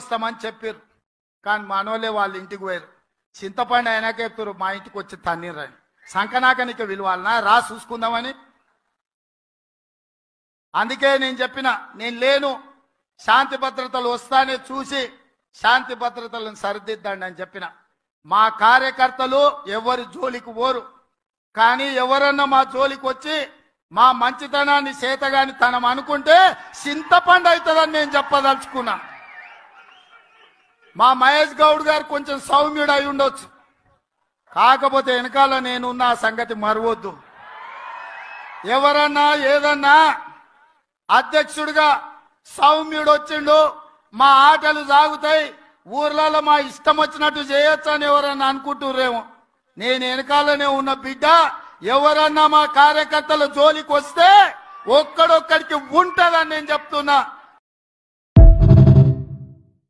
వస్తామని చెప్పారు. కానీ మనోళ్ళే వాళ్ళ ఇంటికి పోయారు. చింతపండు అయినాక చెప్తారు మా ఇంటికి వచ్చి తన్నీరని. సంకనాకనికి విలువాలనా రా చూసుకుందామని. అందుకే నేను చెప్పిన నేను లేను, శాంతి భద్రతలు వస్తానే చూసి శాంతి భద్రతలను సరిదిద్దండి అని చెప్పిన. మా కార్యకర్తలు ఎవరి జోలికి పోరు. కానీ ఎవరన్నా మా జోలికి వచ్చి మా మంచితనాన్ని చేతగాని తనం అనుకుంటే చింతపండు అవుతుందని నేను చెప్పదలుచుకున్నా. మా మహేష్ గౌడ్ గారు కొంచెం సౌమ్యుడు అయి ఉండొచ్చు, కాకపోతే వెనకాల నేనున్న ఆ సంగతి మరవద్దు. ఎవరన్నా ఏదన్నా అధ్యక్షుడిగా సౌమ్యుడు వచ్చిండు, మా ఆటలు సాగుతాయి, ఊర్లలో మా ఇష్టం వచ్చినట్టు చేయొచ్చు అని ఎవరన్నా అనుకుంటుర్రేమో. నేను వెనకాలనే ఉన్న బిడ్డ. ఎవరన్నా మా కార్యకర్తల జోలికి వస్తే ఒక్కడొక్కడికి ఉంటదని నేను చెప్తున్నా.